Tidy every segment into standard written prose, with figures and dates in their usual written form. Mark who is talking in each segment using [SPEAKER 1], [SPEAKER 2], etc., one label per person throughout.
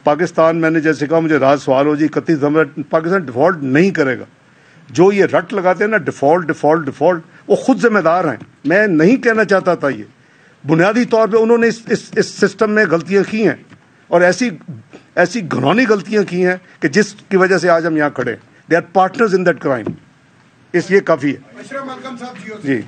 [SPEAKER 1] پاکستان، میں نے جیسے کہا مجھے رات سوال ہو جی 31 دسمبر پاکستان ڈیفالٹ نہیں کرے گا. جو یہ رٹ لگاتے ہیں نا ڈیفالٹ ڈیفالٹ ڈیفالٹ، وہ خود ذمہ دار ہیں. میں نہیں کہنا چاہتا تھا یہ، بنیادی طور پہ انہوں نے اس سسٹم میں غلطیاں کی ہیں اور ایسی گھنونی غلطیاں کی ہیں کہ جس کی وجہ سے آج ہم یہاں کھڑے ہیں. They are partners in that crime. اس یہ کافی ہے. جی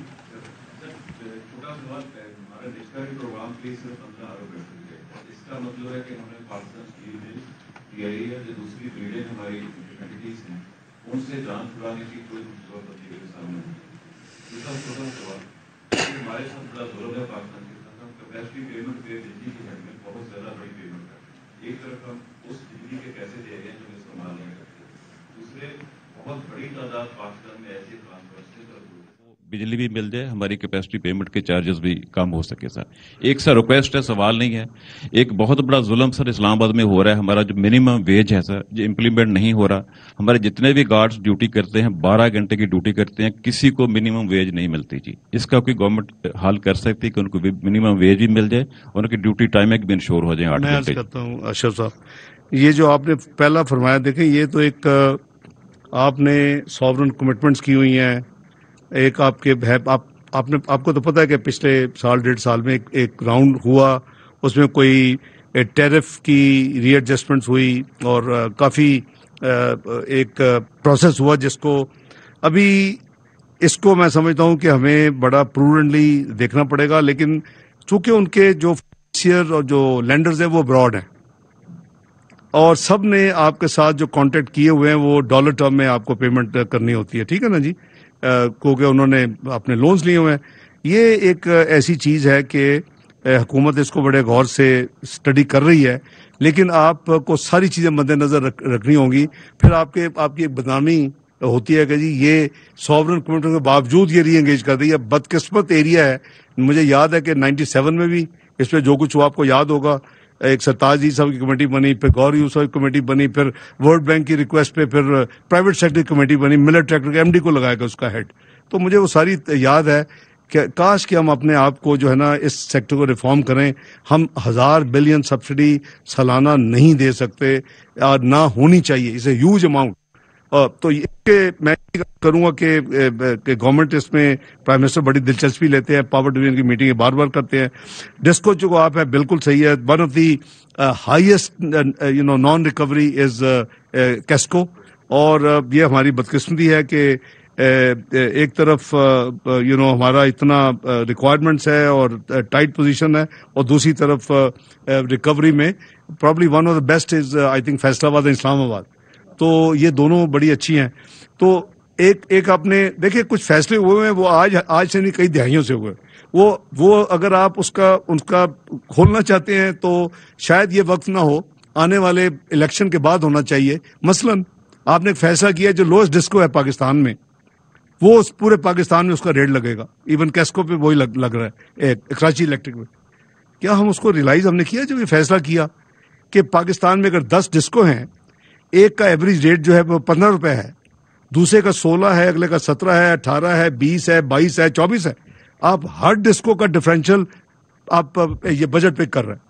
[SPEAKER 2] ان سے جان چھڑانے کی کوئی ضرورت نہیں ہے سامنے. دوسرا چھوٹا سوال، ہمارے ساتھ بڑا ظلم ہے پاکستان کے ساتھ. ہم کیپیسٹی پیمنٹ پہ بجلی کی ہیڈ میں بہت زیادہ بڑی پیمنٹ ہے. ایک طرف ہم اس بجلی کے پیسے دے رہے ہیں جو استعمال نہیں کرتے، دوسرے بہت بڑی تعداد پاکستان میں ایسے ٹرانسفر سے بجلی بھی مل جائے، ہماری کیپیسٹی پیمنٹ کے چارجز بھی کم ہو سکے. سر ایک سر ریکویسٹ ہے، سوال نہیں ہے. ایک بہت بڑا ظلم سر اسلام آباد میں ہو رہا ہے. ہمارا جو منیمم ویج ہے سر جو امپلیمنٹ نہیں ہو رہا. ہمارے جتنے بھی گارڈز ڈیوٹی کرتے ہیں 12 گھنٹے کی ڈیوٹی کرتے ہیں، کسی کو منیمم ویج نہیں ملتی. جی اس کا کوئی گورنمنٹ حل کر سکتی ہے کہ ان کو منیمم ویج بھی مل جائے اور ان کی ڈیوٹی ٹائمنگ بھی انشور ہو جائے 8
[SPEAKER 1] میں
[SPEAKER 2] گھنٹے.
[SPEAKER 1] عرض کرتا ہوں اشرف صاحب، یہ جو آپ نے پہلا فرمایا، دیکھیں یہ تو ایک آپ نے سوورن کمٹمنٹس کی ہوئی ہیں. ایک آپ کے آپ کو تو پتہ ہے کہ پچھلے سال 1.5 سال میں ایک راؤنڈ ہوا، اس میں کوئی ٹیرف کی ری ایڈجسٹمنٹس ہوئی اور کافی ایک پروسیس ہوا جس کو ابھی اس کو میں سمجھتا ہوں کہ ہمیں بڑا پروڈنٹلی دیکھنا پڑے گا. لیکن چونکہ ان کے جو فائنینشیئر اور جو لینڈرز ہیں وہ براڈ ہیں اور سب نے آپ کے ساتھ جو کانٹیکٹ کیے ہوئے ہیں وہ ڈالر ٹرم میں آپ کو پیمنٹ کرنی ہوتی ہے. ٹھیک ہے نا جی، کیونکہ انہوں نے اپنے لونز لیے ہوئے ہیں. یہ ایک ایسی چیز ہے کہ حکومت اس کو بڑے غور سے اسٹڈی کر رہی ہے، لیکن آپ کو ساری چیزیں مد نظر رکھنی ہوں گی. پھر آپ کی ایک بدنامی ہوتی ہے کہ جی یہ سوورن کمیٹی کے باوجود یہ ری انگیج کر رہی ہے. بدقسمت ایریا ہے. مجھے یاد ہے کہ 97 میں بھی اس پہ جو کچھ ہوا آپ کو یاد ہوگا. ایک سرتاج جی صاحب کی کمیٹی بنی، پھر گور یوسف کی کمیٹی بنی، پھر ورلڈ بینک کی ریکویسٹ پہ پھر پرائیویٹ سیکٹر کی کمیٹی بنی، ملر ٹریکٹر کے ایم ڈی کو لگایا گیا اس کا ہیڈ. تو مجھے وہ ساری یاد ہے کہ کاش کہ ہم اپنے آپ کو جو ہے نا اس سیکٹر کو ریفارم کریں. ہم 1000 بلین سبسڈی سالانہ نہیں دے سکتے اور نہ ہونی چاہیے. اسے ہیوج اماؤنٹ. تو میں کروں گا کہ گورنمنٹ اس میں پرائم منسٹر بڑی دلچسپی لیتے ہیں، پاور ڈویژن کی میٹنگیں بار بار کرتے ہیں. ڈسکو جو آپ ہے بالکل صحیح ہے. One of the highest non recovery is KESCO. اور یہ ہماری بدقسمتی ہے کہ ایک طرف ہمارا اتنا ریکوائرمنٹس ہے اور ٹائٹ پوزیشن ہے، اور دوسری طرف ریکوری میں probably one of the best is I think فیصلہ آباد اور اسلام آباد. تو یہ دونوں بڑی اچھی ہیں. تو ایک آپ نے دیکھیں کچھ فیصلے ہوئے ہیں وہ آج سے نہیں کئی دہائیوں سے ہوئے. وہ اگر آپ اس کا کھولنا چاہتے ہیں تو شاید یہ وقت نہ ہو، آنے والے الیکشن کے بعد ہونا چاہیے. مثلا آپ نے ایک فیصلہ کیا جو لوئسٹ ڈسکو ہے پاکستان میں، وہ پورے پاکستان میں اس کا ریٹ لگے گا. ایون کیسکو پہ وہی لگ رہا ہے کراچی الیکٹرک میں. کیا ہم اس کو ریلائز ہم نے کیا جب یہ فیصلہ کیا کہ پاکستان میں اگر 10 ڈسکو ہیں، ایک کا ایوریج ریٹ جو ہے وہ 15 روپے ہے، دوسرے کا 16 ہے، اگلے کا 17 ہے، 18 ہے، 20 ہے، 22 ہے، 24 ہے. آپ ہر ڈسکو کا ڈفرینشیل آپ یہ بجٹ پہ کر رہے ہیں.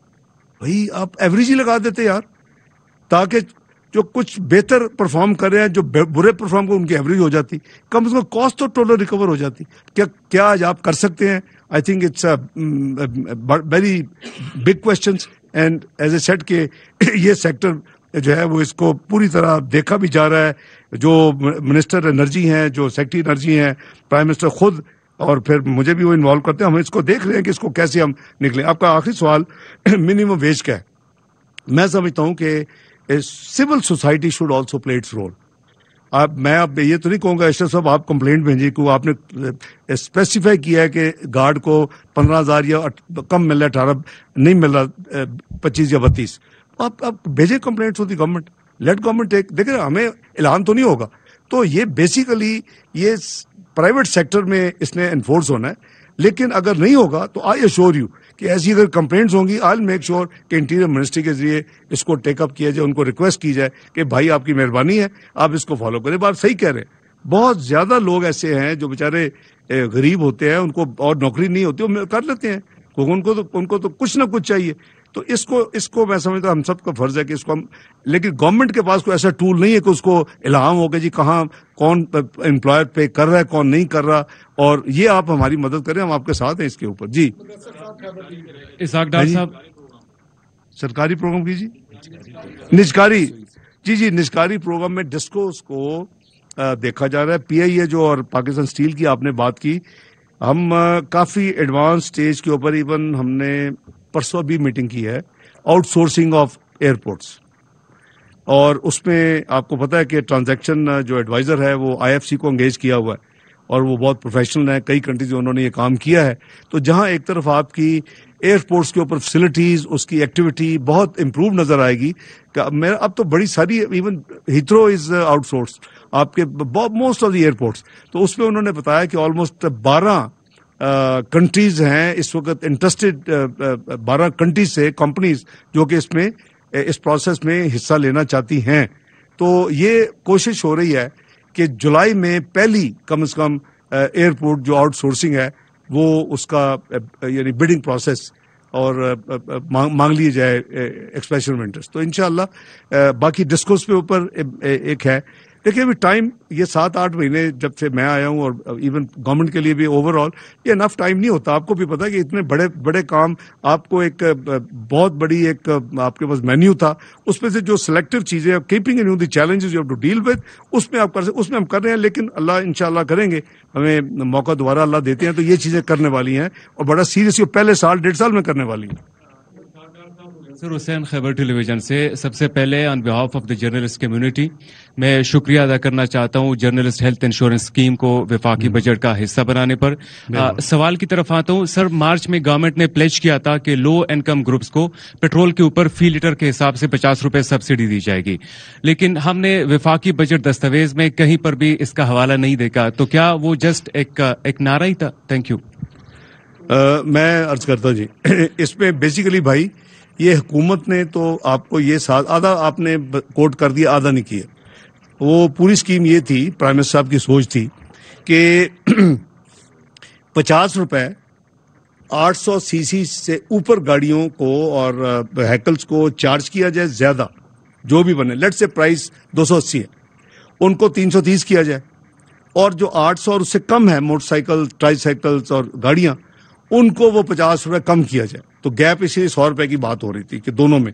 [SPEAKER 1] بھائی آپ ایوریج ہی لگا دیتے یار، تاکہ جو کچھ بہتر پرفارم کر رہے ہیں، جو برے پرفارم کر ان کی ایوریج ہو جاتی، کم از کم کاسٹ تو ٹوٹل ریکور ہو جاتی. کیا آج آپ کر سکتے ہیں؟ I think it's very big questions. And as a set کہ یہ سیکٹر جو ہے وہ اس کو پوری طرح دیکھا بھی جا رہا ہے. جو منسٹر انرجی ہیں، جو سیکٹری انرجی ہیں، پرائم منسٹر خود، اور پھر مجھے بھی وہ انوالو کرتے ہیں. ہم اس کو دیکھ رہے ہیں کہ اس کو کیسے ہم نکلیں. آپ کا آخری سوال منیمم ویج کا ہے. میں سمجھتا ہوں کہ civil society should also play its role. میں اب یہ تو نہیں کہوں گا اشرف صاحب آپ کمپلینٹ بھیجیے کہ آپ نے اسپیسیفائی کیا ہے کہ گارڈ کو 15,000 یا کم مل رہا ہے، 18 نہیں مل رہا، 25 یا 32. آپ بھیجیں complaint to the government. Let government دیکھیں ہمیں اعلان تو نہیں ہوگا. تو یہ بیسیکلی یہ پرائیویٹ سیکٹر میں اس نے انفورس ہونا ہے. لیکن اگر نہیں ہوگا تو آئی ایشور یو کہ ایسی اگر کمپلینٹس ہوں گی، آئی میک شیور کہ انٹیریئر منسٹری کے ذریعے اس کو ٹیک اپ کیا جائے، ان کو ریکویسٹ کی جائے کہ بھائی آپ کی مہربانی ہے آپ اس کو فالو کریں. بات صحیح کہہ رہے ہیں. بہت زیادہ لوگ ایسے ہیں جو بیچارے غریب ہوتے ہیں، ان کو اور نوکری نہیں ہوتی، وہ کر لیتے ہیں، ان کو تو کچھ نہ کچھ چاہیے. تو اس کو میں سمجھتا ہوں ہم سب کا فرض ہے کہ اس کو ہم، لیکن گورنمنٹ کے پاس کوئی ایسا ٹول نہیں ہے کہ اس کو الہام ہو کہ جی کہاں کون امپلائر پے کر رہا ہے کون نہیں کر رہا، اور یہ آپ ہماری مدد کریں، ہم آپ کے ساتھ ہیں اس کے اوپر. جی
[SPEAKER 3] اسحاق ڈار صاحب،
[SPEAKER 1] سرکاری پروگرام کیجیے. نجکاری، جی نجکاری پروگرام میں ڈسکوز کو دیکھا جا رہا ہے. پی آئی اے جو اور پاکستان اسٹیل کی آپ نے بات کی، ہم کافی ایڈوانس سٹیج کے اوپر، ایون ہم نے پرسوں بھی میٹنگ کی ہے آؤٹ سورسنگ آف ایئرپورٹس، اور اس میں آپ کو پتا ہے کہ ٹرانزیکشن جو ایڈوائزر ہے وہ آئی ایف سی کو انگیج کیا ہوا ہے، اور وہ بہت پروفیشنل ہیں. کئی کنٹریز انہوں نے یہ کام کیا ہے. تو جہاں ایک طرف آپ کی ایئرپورٹس کے اوپر فیسلٹیز، اس کی ایکٹیویٹی بہت امپروو نظر آئے گی. اب تو بڑی ساری، even Heathrow is out source, آپ کے موسٹ آف دی ایئرپورٹس. تو اس میں انہوں نے بتایا کہ آلموسٹ 12 کنٹریز ہیں اس وقت انٹرسٹڈ، 12 کنٹریز سے کمپنیز جو کہ اس میں اس پروسیس میں حصہ لینا چاہتی ہیں. تو یہ کوشش ہو رہی ہے کہ جولائی میں پہلی کم از کم ایئرپورٹ جو آؤٹ سورسنگ ہے وہ اس کا یعنی بڈنگ پروسیس اور مانگ لیے جائے ایکسپریشن آف انٹرسٹ. تو انشاءاللہ باقی ڈسکوس پہ اوپر ایک ہے. دیکھیے ابھی ٹائم یہ 7-8 مہینے جب سے میں آیا ہوں، اور ایون گورنمنٹ کے لیے بھی اوور آل یہ انف ٹائم نہیں ہوتا. آپ کو بھی پتا کہ اتنے بڑے بڑے کام، آپ کو ایک بہت بڑی ایک آپ کے پاس مینیو تھا، اس میں سے جو سلیکٹو چیزیں keeping in the challenges you have to deal with, اس میں آپ اس میں ہم کر رہے ہیں. لیکن اللہ انشاءاللہ کریں گے، ہمیں موقع دوبارہ اللہ دیتے ہیں تو یہ چیزیں کرنے والی ہیں، اور بڑا سیریس پہلے سال 1.5 سال میں کرنے والی ہیں.
[SPEAKER 3] سر حسین، خیبر ٹیلی ویژن سے. سب سے پہلے on behalf of the journalist community میں شکریہ ادا کرنا چاہتا ہوں جرنلسٹ ہیلتھ انشورنس اسکیم کو وفاقی بجٹ کا حصہ بنانے پر. سوال کی طرف آتا ہوں. سر، مارچ میں گورنمنٹ نے پلیج کیا تھا کہ لو انکم گروپس کو پیٹرول کے اوپر فی لیٹر کے حساب سے 50 روپے سبسڈی دی جائے گی، لیکن ہم نے وفاقی بجٹ دستاویز میں کہیں پر بھی اس کا حوالہ نہیں دیکھا. تو کیا وہ جسٹ ایک نعرہ ہی تھا؟ Thank you.
[SPEAKER 1] میں عرض کرتا ہوں جی، اس میں بیسیکلی بھائی یہ حکومت نے تو آپ کو یہ آدھا آپ نے کوٹ کر دیا، آدھا نہیں کیا. وہ پوری اسکیم یہ تھی، پرائم منسٹر صاحب کی سوچ تھی کہ 50 روپے 800 سی سی سے اوپر گاڑیوں کو اور وہیکلس کو چارج کیا جائے زیادہ، جو بھی بنے. لیٹ سے پرائس 280 ہے، ان کو 330 کیا جائے، اور جو 800 اور اس سے کم ہے موٹر سائیکل، ٹرائی سائیکلس اور گاڑیاں، ان کو وہ 50 روپے کم کیا جائے. تو گیپ اسی 100 روپے کی بات ہو رہی تھی کہ دونوں میں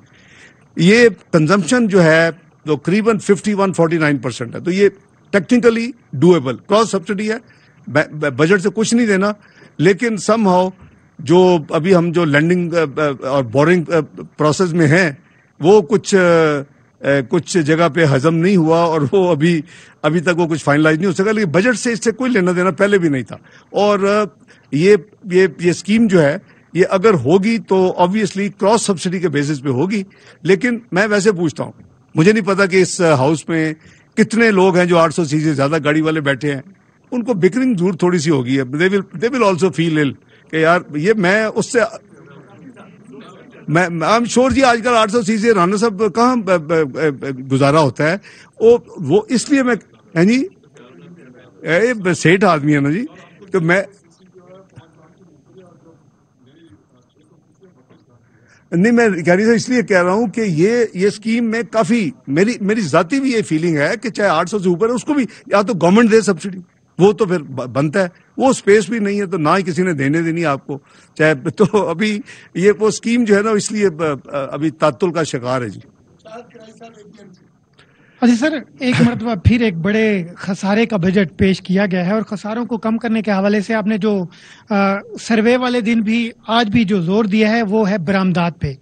[SPEAKER 1] یہ کنزمپشن جو ہے جو قریباً 51-49% ہے. تو یہ ٹیکنیکلی ڈویبل. کراس سبسڈی ہے، بجٹ سے کچھ نہیں دینا، لیکن سم ہاؤ جو ابھی ہم جو لینڈنگ اور بورنگ پروسیس میں ہیں وہ کچھ جگہ پہ ہضم نہیں ہوا، اور وہ ابھی تک وہ کچھ فائنلائز نہیں ہو سکا. لیکن بجٹ سے اس سے کوئی لینا دینا پہلے بھی نہیں تھا. اور یہ اسکیم جو ہے یہ اگر ہوگی تو آبویسلی کراس سبسڈی کے بیسس پہ ہوگی. لیکن میں ویسے پوچھتا ہوں، مجھے نہیں پتا کہ اس ہاؤس میں کتنے لوگ ہیں جو 800 سی سے زیادہ گاڑی والے بیٹھے ہیں. ان کو بکرنگ ضرور تھوڑی سی ہوگی. دے ول آلسو فیل ال کہ یار یہ میں اس سے آئی ایم شور جی آج کل 800 سی سے رانا صاحب کہاں گزارا ہوتا ہے. وہ اس لیے میں جی سیٹ آدمی ہے نا جی. تو میں نہیں، میں اس لیے کہہ رہا ہوں کہ یہ اسکیم میں کافی میری ذاتی بھی یہ فیلنگ ہے کہ چاہے 800 سے اوپر ہے اس کو بھی یا تو گورنمنٹ دے سبسڈی، وہ تو پھر بنتا ہے. وہ اسپیس بھی نہیں ہے تو نہ ہی کسی نے دینے دینی آپ کو چاہے. تو ابھی یہ وہ اسکیم جو ہے نا اس لیے ابھی تعطل کا شکار ہے جی.
[SPEAKER 4] اچھا سر، ایک مرتبہ پھر ایک بڑے خسارے کا بجٹ پیش کیا گیا ہے، اور خساروں کو کم کرنے کے حوالے سے آپ نے جو سروے والے دن بھی آج بھی جو زور دیا ہے وہ ہے برآمدات پہ.